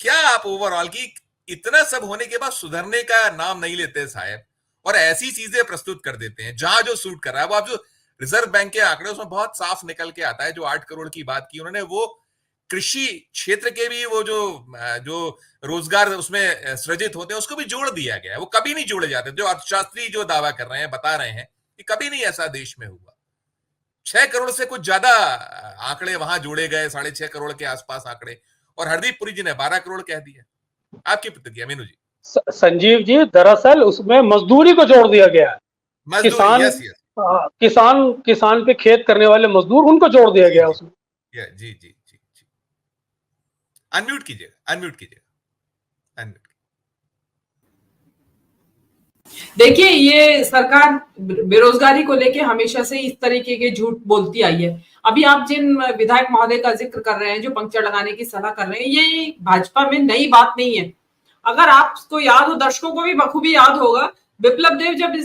क्या आप ओवरऑल की इतना सब होने के बाद सुधरने का नाम नहीं लेते साहब, और ऐसी चीजें प्रस्तुत कर देते हैं जहां जो सूट कर रहा है। वो आप जो रिजर्व बैंक के आंकड़े उसमें बहुत साफ निकल के आता है, जो 8 करोड़ की बात की उन्होंने, वो कृषि क्षेत्र के भी वो जो जो रोजगार उसमें सृजित होते हैं उसको भी जोड़ दिया गया है। वो कभी नहीं जोड़े जाते, जो अर्थशास्त्री जो दावा कर रहे हैं, बता रहे हैं कि कभी नहीं ऐसा देश में हुआ। 6 करोड़ से कुछ ज्यादा आंकड़े वहां जोड़े गए, 6.5 करोड़ के आसपास आंकड़े, और हरदीप पुरी जी ने 12 करोड़ कह दिया। आपकी प्रतिक्रिया मीनू जी? संजीव जी, दरअसल उसमें मजदूरी को जोड़ दिया गया है। मजदूरी, किसान, यस यस, किसान पे खेत करने वाले मजदूर, उनको जोड़ दिया जी गया जी उसमें। जी जी जी जी। अनम्यूट कीजिएगा, अनम्यूट कीजिएगा, अनम्यूट। देखिए, ये सरकार बेरोजगारी को लेके हमेशा से इस तरीके के झूठ बोलती आई है। अभी आप जिन विधायक महोदय का जिक्र कर रहे हैं, जो पंक्चर लगाने की सलाह कर रहे हैं, ये भाजपा में नई बात नहीं है। अगर आपको याद हो, दर्शकों को भी बखूबी याद होगा, बिप्लब देव जब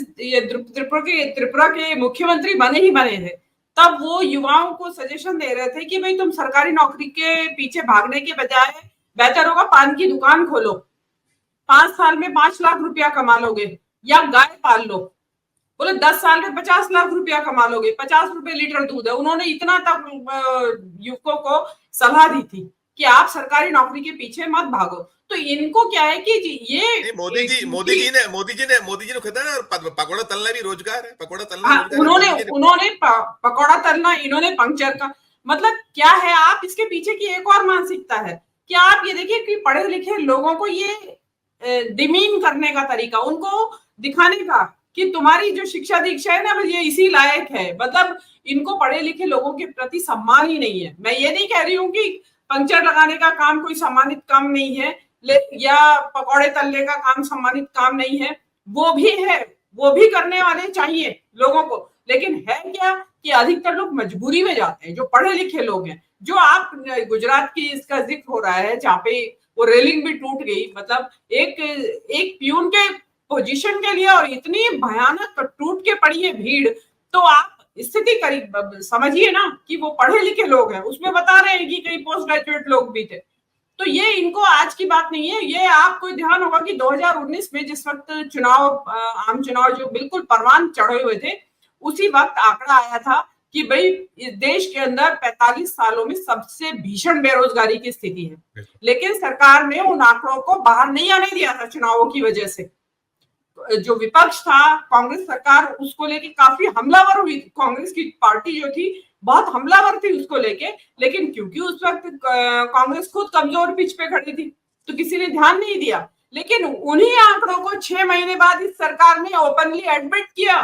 त्रिपुरा के मुख्यमंत्री बने थे, तब वो युवाओं को सजेशन दे रहे थे कि भाई तुम सरकारी नौकरी के पीछे भागने के बजाय बेहतर होगा पान की दुकान खोलो, 5 साल में 5 लाख रुपया कमा लोगे, या गाय पाल लो। बोले 10 साल में 50 लाख रुपया कमा लोगे, 50 रुपए लीटर दूध है। उन्होंने इतना तक युवकों को सलाह दी थी कि आप सरकारी नौकरी के पीछे मत भागो। तो इनको क्या है कि ये मोदी जी ने कहता है ना, पकौड़ा तलना भी रोजगार है, पकौड़ा तलना रोजगार है। उन्होंने पकौड़ा तलना, इन्होंने पंक्चर का मतलब क्या है, आप इसके पीछे की एक और मानसिकता है कि आप ये देखिए कि पढ़े लिखे लोगों को ये डिमीन करने का तरीका, उनको दिखाने का कि तुम्हारी जो शिक्षा दीक्षा है ना, ये इसी लायक है। मतलब इनको पढ़े लिखे लोगों के प्रति सम्मान ही नहीं है। मैं ये नहीं कह रही हूँ कि पंक्चर लगाने का काम कोई सम्मानित काम नहीं है, या पकौड़े तलने का काम सम्मानित काम नहीं है, वो भी है, वो भी करने वाले चाहिए लोगों को। लेकिन है क्या कि अधिकतर लोग मजबूरी में जाते हैं, जो पढ़े लिखे लोग हैं। जो आप गुजरात की इसका जिक्र हो रहा है, जहाँ पे वो रेलिंग भी टूट गई, मतलब एक प्यून के पोजीशन के लिए, और इतनी भयानक टूट के पड़ी है भीड़, तो आप स्थिति करीब समझिए ना कि वो पढ़े लिखे लोग हैं, उसमें बता रहे हैं कि कई पोस्ट ग्रेजुएट लोग भी थे। तो ये इनको आज की बात नहीं है। ये आपको ध्यान होगा कि 2019 में जिस वक्त आम चुनाव जो बिल्कुल परवान चढ़े हुए थे, उसी वक्त आंकड़ा आया था कि भाई इस देश के अंदर 45 सालों में सबसे भीषण बेरोजगारी की स्थिति है। लेकिन सरकार ने उन आंकड़ों को बाहर नहीं आने दिया था चुनावों की वजह से। जो विपक्ष था, कांग्रेस सरकार, उसको लेके काफी हमलावर हुई। कांग्रेस की पार्टी जो थी बहुत हमलावर थी उसको लेके, लेकिन क्योंकि उस वक्त कांग्रेस खुद कमजोर पिच पे खड़ी थी, तो किसी ने ध्यान नहीं दिया। लेकिन उन्हीं आंकड़ों को 6 महीने बाद इस सरकार ने ओपनली एडमिट किया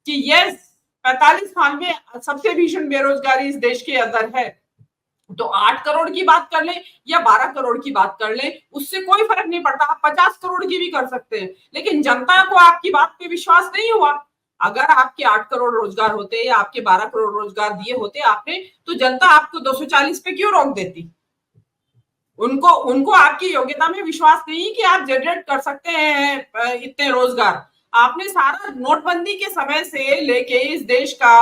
कि यस, 45 साल में सबसे भीषण बेरोजगारी इस देश के अंदर है। तो 8 करोड़ की बात कर ले या 12 करोड़ की बात कर ले, उससे कोई फर्क नहीं पड़ता। आप 50 करोड़ की भी कर सकते हैं, लेकिन जनता को आपकी बात पे विश्वास नहीं हुआ। अगर आपके 8 करोड़ रोजगार होते या आपके 12 करोड़ रोजगार दिए होते आपने, तो जनता आपको 240 पे क्यों रोक देती? उनको आपकी योग्यता में विश्वास नहीं कि आप जनरेट कर सकते हैं इतने रोजगार। आपने सारा नोटबंदी के समय से लेके इस देश का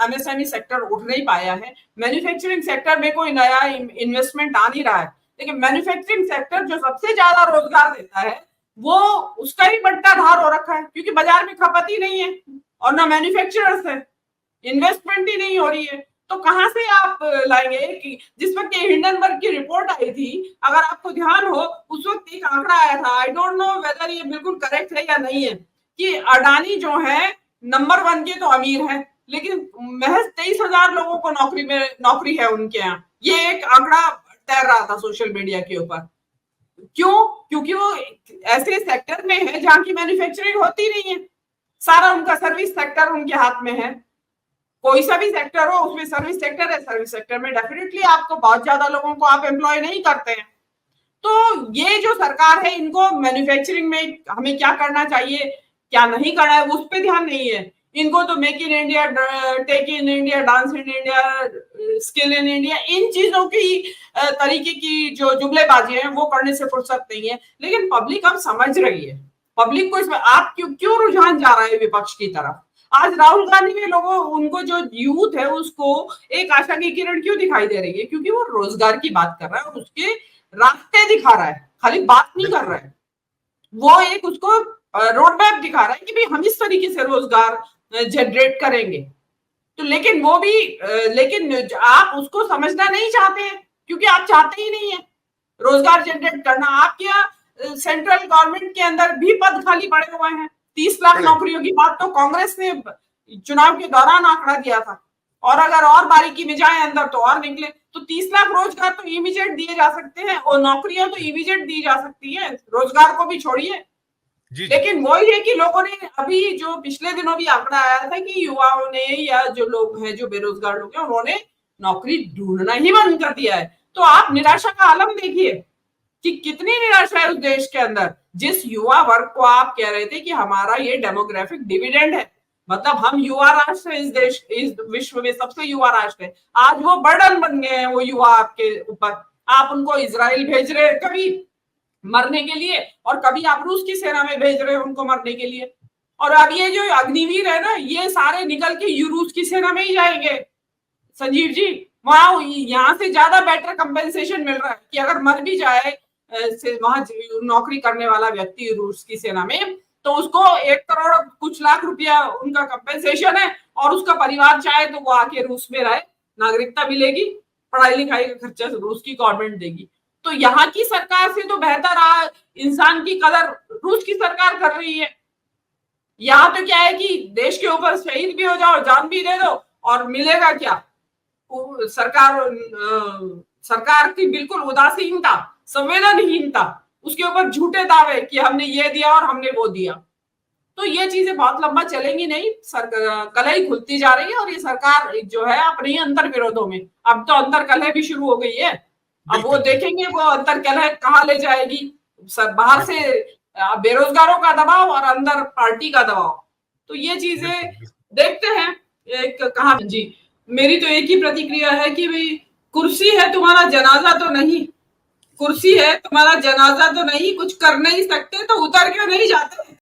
एमएसएमई सेक्टर उठ नहीं पाया है। मैन्युफैक्चरिंग सेक्टर में कोई नया इन्वेस्टमेंट आ नहीं रहा है, लेकिन मैन्युफैक्चरिंग सेक्टर जो सबसे ज्यादा रोजगार देता है, वो उसका ही बंटा धार हो रखा है, क्योंकि बाजार में खपत ही नहीं है और ना मैन्युफैक्चरर्स है, इन्वेस्टमेंट ही नहीं हो रही है। तो कहां से आप लाएंगे? कि जिस वक्त हिंडनबर्ग की रिपोर्ट आई थी, अगर आपको ध्यान हो, उस वक्त एक आंकड़ा आया था, आई डोंट नो वेदर ये बिल्कुल करेक्ट है या नहीं है, कि अडानी जो है नंबर 1 के तो अमीर है, लेकिन महज 23,000 लोगों को नौकरी है उनके यहाँ। ये एक आंकड़ा तैर रहा था सोशल मीडिया के ऊपर। क्यों? क्योंकि वो ऐसे सेक्टर में है जहां की मैन्युफैक्चरिंग होती नहीं है। सारा उनका सर्विस सेक्टर उनके हाथ में है। कोई सा भी सेक्टर हो, उसमें सर्विस सेक्टर है, सर्विस सेक्टर में डेफिनेटली आपको बहुत ज्यादा लोगों को आप एम्प्लॉय नहीं करते हैं। तो ये जो सरकार है, इनको मैन्युफैक्चरिंग में हमें क्या करना चाहिए, क्या नहीं करना है, उस पर ध्यान नहीं है। इनको तो make in India, take in India, dance in India, skill in India, इन चीजों की तरीके की जो जुमलेबाजी है वो करने से फुर्सत नहीं है। लेकिन पब्लिक अब समझ रही है। पब्लिक को इसमें आप क्यों रुझान जा रहा है विपक्ष की तरफ? आज राहुल गांधी ने उनको जो यूथ है उसको एक आशा की किरण क्यों दिखाई दे रही है? क्योंकि वो रोजगार की बात कर रहा है और उसके रास्ते दिखा रहा है, खाली बात नहीं कर रहा है। वो एक उसको रोड मैप दिखा रहा है कि भाई हम इस तरीके से रोजगार जनरेट करेंगे। तो लेकिन वो भी लेकिन आप उसको समझना नहीं चाहते हैं, क्योंकि आप चाहते ही नहीं है रोजगार जनरेट करना। आपके यहाँ सेंट्रल गवर्नमेंट के अंदर भी पद खाली पड़े हुए हैं। 30 लाख नौकरियों की बात तो कांग्रेस ने चुनाव के दौरान आंकड़ा दिया था, और अगर और बारीकी में जाए अंदर तो और निकले। तो 30 लाख रोजगार तो इमीडिएट दिए जा सकते हैं, और नौकरियां तो इमीडिएट दी जा सकती है, रोजगार को भी छोड़िए। लेकिन वही है कि लोगों ने अभी जो पिछले दिनों भी आंकड़ा आया था कि युवाओं ने या जो लोग हैं, जो बेरोजगार लोग हैं, उन्होंने नौकरी ढूंढना ही बंद कर दिया है। तो आप निराशा का आलम देखिए कि कितनी निराशा है उस देश के अंदर। जिस युवा वर्ग को आप कह रहे थे कि हमारा ये डेमोग्राफिक डिविडेंड है, मतलब हम युवा राष्ट्र है, इस देश, इस विश्व में सबसे युवा राष्ट्र है, आज वो बर्डन बन गए हैं वो युवा आपके ऊपर। आप उनको इजराइल भेज रहे हैं कभी मरने के लिए, और कभी आप रूस की सेना में भेज रहे हैं उनको मरने के लिए। और अब ये जो अग्निवीर है ना, ये सारे निकल के रूस की सेना में ही जाएंगे संजीव जी। वहां यहाँ से ज्यादा बेटर कंपेंसेशन मिल रहा है कि अगर मर भी जाए वहां नौकरी करने वाला व्यक्ति रूस की सेना में, तो उसको 1 करोड़ कुछ लाख रुपया उनका कंपेंसेशन है, और उसका परिवार चाहे तो वो आके रूस में रहे, नागरिकता मिलेगी, पढ़ाई लिखाई का खर्चा रूस की गवर्नमेंट देगी। तो यहाँ की सरकार से तो बेहतर इंसान की कदर रूस की सरकार कर रही है। यहाँ तो क्या है कि देश के ऊपर शहीद भी हो जाओ, जान भी दे दो, और मिलेगा क्या? सरकार की बिल्कुल उदासीनता, संवेदनहीनता, उसके ऊपर झूठे दावे कि हमने ये दिया और हमने वो दिया। तो ये चीजें बहुत लंबा चलेंगी नहीं, कलह खुलती जा रही है, और ये सरकार जो है अपने अंतर विरोधों में, अब तो अंतर कलह भी शुरू हो गई है। अब वो देखेंगे वो अंतर कलह कहाँ ले जाएगी, बाहर से बेरोजगारों का दबाव और अंदर पार्टी का दबाव। तो ये चीजें देखते हैं। एक कहा जी, मेरी तो एक ही प्रतिक्रिया है कि भाई कुर्सी है तुम्हारा जनाजा तो नहीं, कुर्सी है तुम्हारा जनाजा तो नहीं, कुछ कर नहीं सकते तो उतर क्यों नहीं जाते?